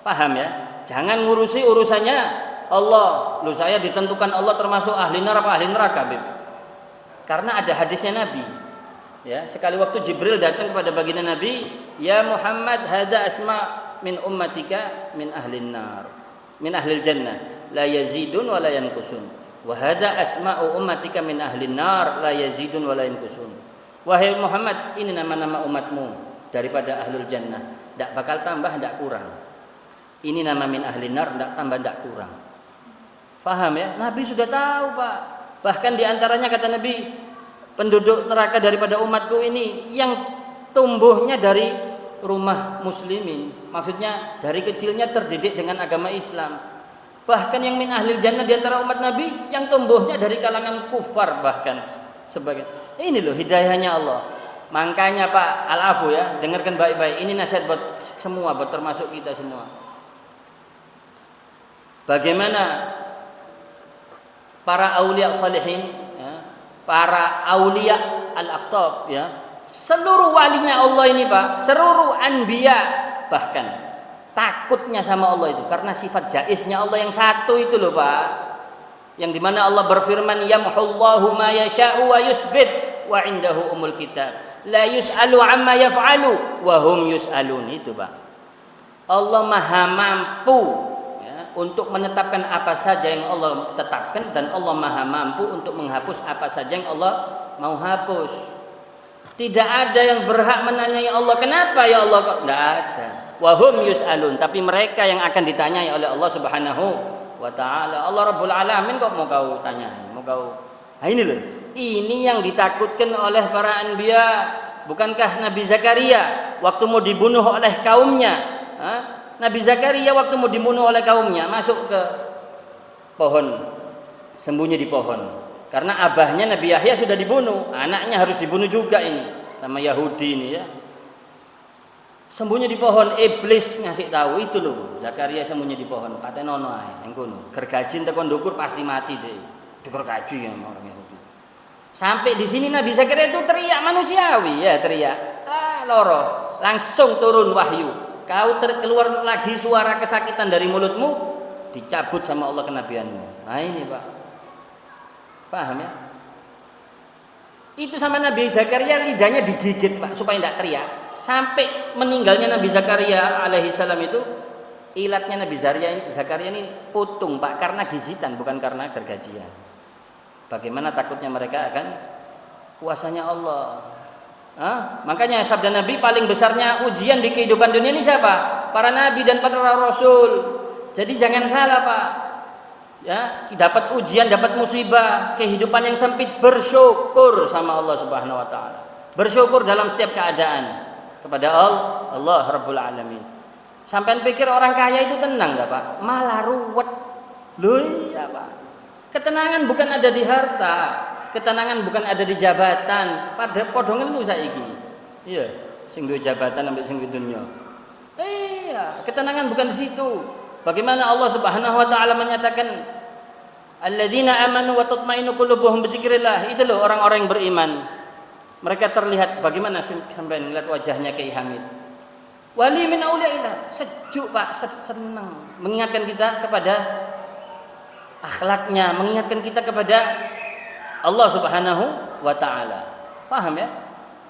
Paham ya? Jangan ngurusi urusannya Allah. Loh, saya ditentukan Allah termasuk ahli neraka apa ahli neraka, Bib? Karena ada hadisnya Nabi. Ya, sekali waktu Jibril datang kepada baginda Nabi, "Ya Muhammad, hada asma min ummatika min ahli nar, min ahli jannah, la yazidun wa la yanqusun. Wa hada asma'u ummatika min ahli nar, la yazidun wa la yanqusun." Wahai Muhammad, ini nama-nama umatmu daripada ahlul jannah, tidak bakal tambah, tidak kurang. Ini nama min ahli nar, tidak tambah, tidak kurang. Faham ya? Nabi sudah tahu, Pak. Bahkan diantaranya kata Nabi, penduduk neraka daripada umatku ini yang tumbuhnya dari rumah muslimin. Maksudnya dari kecilnya terdidik dengan agama Islam. Bahkan yang min ahli jannah diantara umat Nabi yang tumbuhnya dari kalangan kufar bahkan sebagai. Ini loh hidayahnya Allah. Makanya Pak Al-Afu ya, dengarkan baik-baik. Ini nasihat buat semua, buat termasuk kita semua. Bagaimana para aulia salihin, ya, para aulia al-aqtab, ya, seluruh walinya Allah ini Pak, seluruh anbiya bahkan takutnya sama Allah itu karena sifat jaiznya Allah yang satu itu loh Pak, yang dimana Allah berfirman yamhullahu ma yasha'u wa yusbit wa indahu umul kitab la yus'alu amma yaf'alu wa hum yus'alun. Itu Pak, Allah maha mampu untuk menetapkan apa saja yang Allah tetapkan, dan Allah maha mampu untuk menghapus apa saja yang Allah mau hapus. Tidak ada yang berhak menanyai Allah, kenapa ya Allah kok? Tidak ada. Wahum yus'alun, tapi mereka yang akan ditanyai oleh Allah Subhanahu wa ta'ala. Allah Rabbul Alamin kok mau kau tanyai, mau kau. Nah ini loh, ini yang ditakutkan oleh para anbiya. Bukankah Nabi Zakaria waktu mau dibunuh oleh kaumnya, Nabi Zakaria waktu mau dibunuh oleh kaumnya masuk ke pohon, sembunyi di pohon. Karena abahnya Nabi Yahya sudah dibunuh, anaknya harus dibunuh juga ini sama Yahudi ini ya. Sembunyi di pohon, iblis ngasih tahu itu loh, Zakaria sembunyi di pohon, patenono ae nang kono. Gergaji tekon ndukur pasti mati deh. Digergaji ya orang Yahudi. Sampai di sini Nabi Zakaria itu teriak manusiawi ya, teriak. Loro, langsung turun wahyu. Kau keluar lagi suara kesakitan dari mulutmu, dicabut sama Allah kenabianmu. Nah ini Pak, paham ya? Itu sama Nabi Zakaria lidahnya digigit Pak supaya tidak teriak. Sampai meninggalnya Nabi Zakaria alaihissalam itu, ilatnya Nabi Zakaria ini putung Pak karena gigitan, bukan karena gergajian. Bagaimana takutnya mereka akan kuasanya Allah. Makanya sabda Nabi, paling besarnya ujian di kehidupan dunia ini siapa? Para nabi dan para rasul. Jadi jangan salah Pak. Ya, dapat ujian, dapat musibah, kehidupan yang sempit, bersyukur sama Allah Subhanahu wa taala. Bersyukur dalam setiap keadaan kepada Allah Rabbul Alamin. Sampai pikir orang kaya itu tenang enggak, Pak? Malah ruwet. Loh, iya, Pak. Ketenangan bukan ada di harta, ketenangan bukan ada di jabatan. Pada padha ngelu saiki. Iya, sing duwe jabatan ambek sing dunya. Iya, ketenangan bukan di situ. Bagaimana Allah Subhanahu wa taala menyatakan alladzina amanu wa tatmainu qulubuhum bidzikrillah. Itu loh orang-orang yang beriman. Mereka terlihat bagaimana sampai ngeliat wajahnya Kiai Hamid. Wali min auliyaillah, sejuk Pak, senang mengingatkan kita kepada akhlaknya, mengingatkan kita kepada Allah Subhanahu wa taala. Paham ya?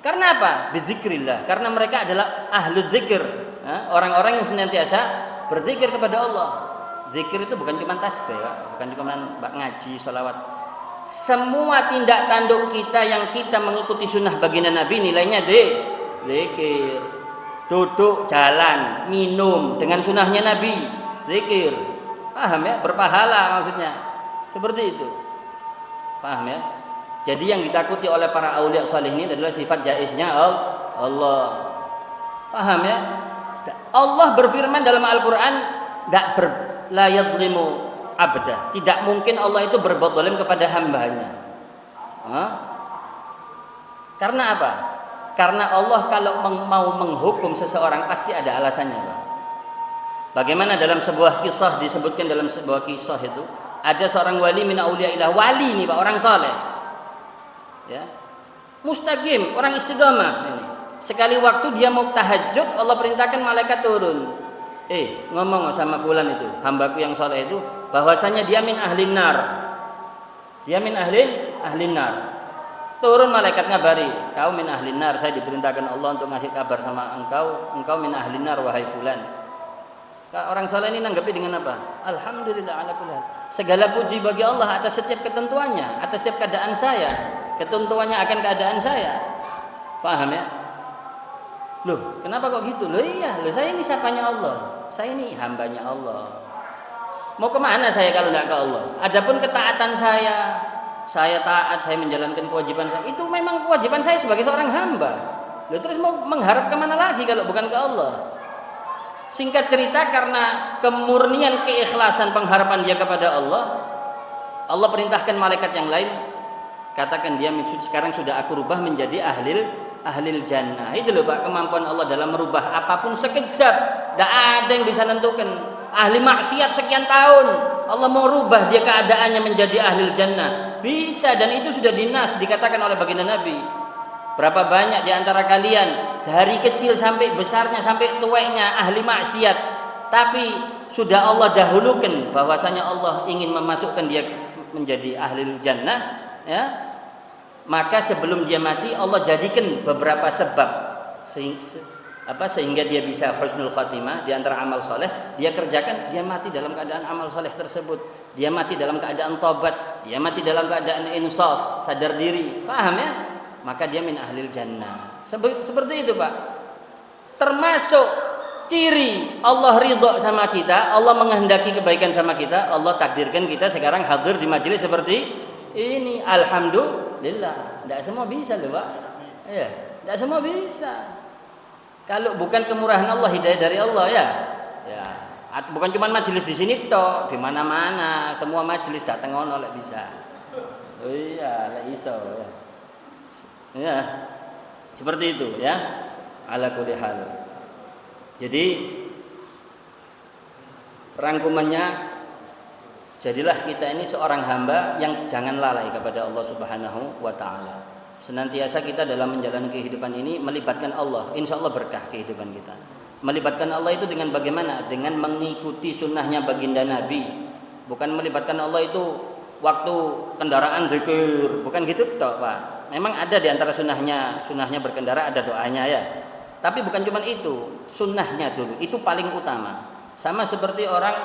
Karena apa? Bidzikrillah. Karena mereka adalah ahlu dzikir, orang-orang yang senantiasa berzikir kepada Allah. Zikir itu bukan cuma tasbih, Pak. Bukan cuma ngaji, sholawat. Semua tindak tanduk kita yang kita mengikuti sunnah baginda Nabi nilainya zikir. Duduk, jalan, minum dengan sunnahnya Nabi, zikir. Paham ya? Berpahala maksudnya. Seperti itu. Paham ya? Jadi yang ditakuti oleh para aulia saleh ini adalah sifat jaiznya Allah. Paham ya? Allah berfirman dalam Al-Qur'an, la yadlimu abda. Tidak mungkin Allah itu berbuat zalim kepada hambanya. Karena apa? Karena Allah kalau mau menghukum seseorang pasti ada alasannya, Pak. Bagaimana dalam sebuah kisah disebutkan dalam sebuah kisah itu ada seorang wali min auliyaillah, wali ini Pak, orang saleh. Ya. Mustaqim, orang istiqamah ini. Sekali waktu dia mau tahajud, Allah perintahkan malaikat turun. Ngomong sama fulan itu, hambaku yang soleh itu, bahwasanya dia min ahlin nar. Dia min ahlin nar. Turun malaikat ngabari, kau min ahlin nar, saya diperintahkan Allah untuk ngasih kabar sama engkau min ahlin nar wahai fulan. Orang soleh ini nanggapi dengan apa? Alhamdulillah ala kulli hal. Segala puji bagi Allah atas setiap ketentuannya, atas setiap keadaan saya. Ketentuannya akan keadaan saya. Paham ya? Loh, kenapa kok gitu? Loh iya, saya ini siapanya Allah. Saya ini hambanya Allah. Mau kemana saya kalau tidak ke Allah? Adapun ketaatan saya taat, saya menjalankan kewajiban saya. Itu memang kewajiban saya sebagai seorang hamba. Loh, terus mau mengharap kemana lagi kalau bukan ke Allah? Singkat cerita, karena kemurnian keikhlasan pengharapan dia kepada Allah, Allah perintahkan malaikat yang lain, katakan dia sekarang sudah aku rubah menjadi ahlil jannah. Itu loh Pak, kemampuan Allah dalam merubah apapun sekejap. Tidak ada yang bisa nentukan. Ahli maksiat sekian tahun, Allah mau rubah dia keadaannya menjadi ahlil jannah. Bisa, dan itu sudah dinas, dikatakan oleh baginda Nabi. Berapa banyak di antara kalian dari kecil sampai besarnya sampai tuanya ahli maksiat, tapi sudah Allah dahulukan bahwasanya Allah ingin memasukkan dia menjadi ahlil jannah, ya. Maka sebelum dia mati Allah jadikan beberapa sebab sehingga dia bisa husnul khatimah. Di antara amal soleh dia kerjakan, dia mati dalam keadaan amal soleh tersebut, dia mati dalam keadaan tobat, dia mati dalam keadaan insaf, sadar diri. Paham ya? Maka dia min ahlil jannah. Seperti itu Pak. Termasuk ciri Allah ridho sama kita, Allah menghendaki kebaikan sama kita, Allah takdirkan kita sekarang hadir di majelis seperti ini. Alhamdulillah. Tidak semua bisa loh Pak. Iya, tidak semua bisa. Kalau bukan kemurahan Allah, hidayah dari Allah ya. Ya, bukan cuma majelis di sini toh, di mana-mana, semua majelis datang ono lek bisa. Oh iya, lek iso ya. Ya. Seperti itu ya. Ala kulli hal. Jadi rangkumannya, jadilah kita ini seorang hamba yang jangan lalai kepada Allah Subhanahu wa taala. Senantiasa kita dalam menjalani kehidupan ini melibatkan Allah, insya Allah berkah kehidupan kita. Melibatkan Allah itu dengan bagaimana? Dengan mengikuti sunnahnya baginda Nabi. Bukan melibatkan Allah itu waktu kendaraan dzikir, bukan gitu toh Pak. Memang ada di antara sunnahnya berkendara ada doanya ya. Tapi bukan cuma itu, sunnahnya dulu itu paling utama. Sama seperti orang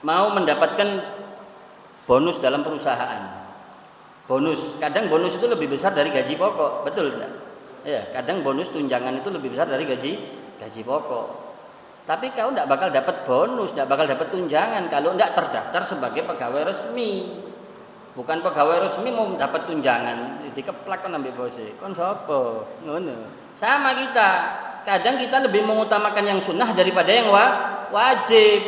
mau mendapatkan bonus dalam perusahaan. Kadang bonus itu lebih besar dari gaji pokok, betul tidak? Ya, kadang bonus tunjangan itu lebih besar dari gaji pokok. Tapi kau tidak bakal dapat bonus, tidak bakal dapat tunjangan kalau tidak terdaftar sebagai pegawai resmi. Bukan pegawai resmi mau dapat tunjangan, dikeplak kan ambil bose. Kon sapa? Ngono. Sama kita. Kadang kita lebih mengutamakan yang sunnah daripada yang wajib.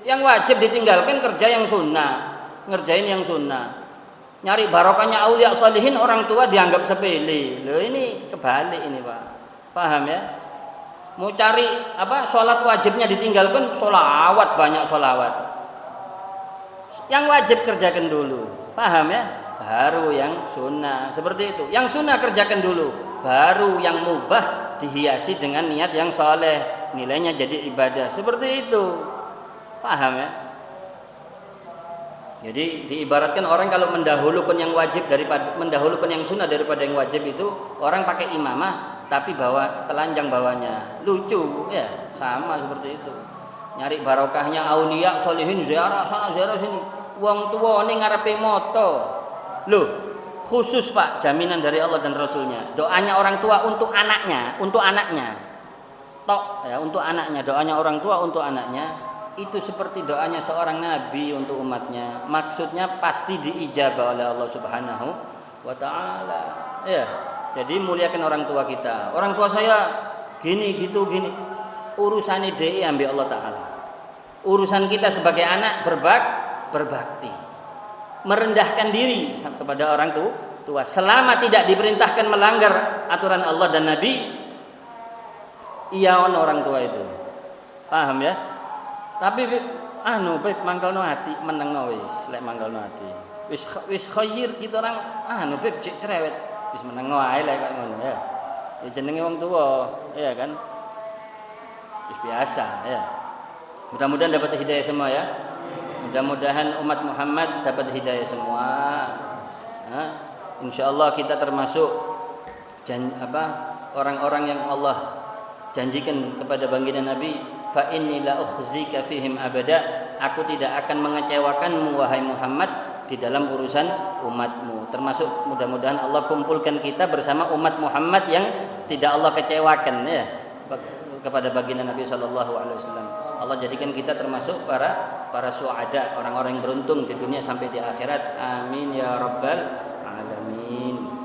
Yang wajib ditinggalkan, kerja yang sunnah, ngerjain yang sunnah. Nyari barokahnya aulia sholihin, orang tua dianggap sepele. Loh ini kebalik ini, Pak. Paham ya? Mau cari sholat wajibnya ditinggalkan, sholawat banyak sholawat. Yang wajib kerjakan dulu, paham ya? Baru yang sunnah, seperti itu. Yang sunnah kerjakan dulu, baru yang mubah dihiasi dengan niat yang soleh, nilainya jadi ibadah, seperti itu, paham ya? Jadi diibaratkan orang kalau mendahulukan yang wajib daripada mendahulukan yang sunnah daripada yang wajib itu, orang pakai imamah tapi bawa telanjang bawahnya, lucu ya, sama seperti itu. Nyari barokahnya aulia sholihin, ziarah sana ziarah sini, wong tua ning ngarepe moto. Loh, khusus Pak, jaminan dari Allah dan Rasulnya. Doanya orang tua untuk anaknya, tok ya, untuk anaknya, doanya orang tua untuk anaknya itu seperti doanya seorang nabi untuk umatnya. Maksudnya pasti diijabah oleh Allah Subhanahu wa taala. Ya. Jadi muliakan orang tua kita. Orang tua saya gini gitu gini. Urusannya DE ambil Allah taala. Urusan kita sebagai anak berbakti. Merendahkan diri kepada orang tua selama tidak diperintahkan melanggar aturan Allah dan Nabi. Iya orang tua itu. Paham ya? Tapi beb mangkalno ati menengo wis lek mangkalno ati. Wis khair kita orang beb cek cerewet. Wis menengo ae lek ngono ya. Ya jenenge wong tua, ya kan? Wis biasa ya. Mudah-mudahan dapat hidayah semua ya. Mudah-mudahan umat Muhammad dapat hidayah semua. Insyaallah kita termasuk orang-orang yang Allah janjikan kepada baginda Nabi, fa inni la ukhzika fihim abada, aku tidak akan mengecewakanmu wahai Muhammad di dalam urusan umatmu. Termasuk mudah-mudahan Allah kumpulkan kita bersama umat Muhammad yang tidak Allah kecewakan ya kepada baginda Nabi sallallahu alaihi wasallam. Allah jadikan kita termasuk para syuhada, orang-orang yang beruntung di dunia sampai di akhirat. Amin ya rabbal alamin.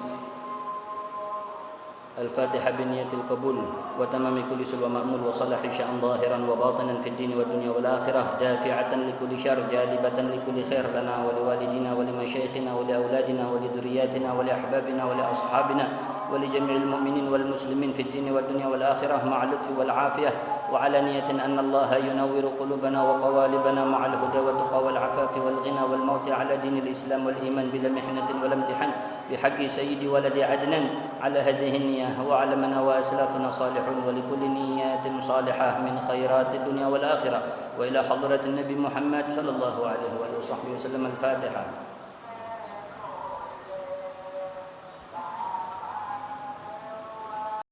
الفاتحة بنية القبول وتمام كل سوء ومأمول وصلاح شأن ظاهرا وباطنا في الدين والدنيا والآخرة دافعة لكل شر جالبة لكل خير لنا ولوالدينا ولمشايخنا ولأولادنا ولذرياتنا ولأحبابنا ولأصحابنا ولجميع المؤمنين والمسلمين في الدين والدنيا والآخرة مع اللطف والعافية وعلى نية أن الله ينور قلوبنا وقوالبنا مع الهدى والتقى والعفاف والغنى والموت على دين الإسلام والإيمان بلا محنة ولا امتحان بحق سيد ولد عدنان على هذه النية وعلمنا وأسلافنا صالحون ولكل نيات صالحة من خيرات الدنيا والآخرة وإلى حضرة النبي محمد صلى الله عليه وآله وصحبه وسلم. الفاتحة.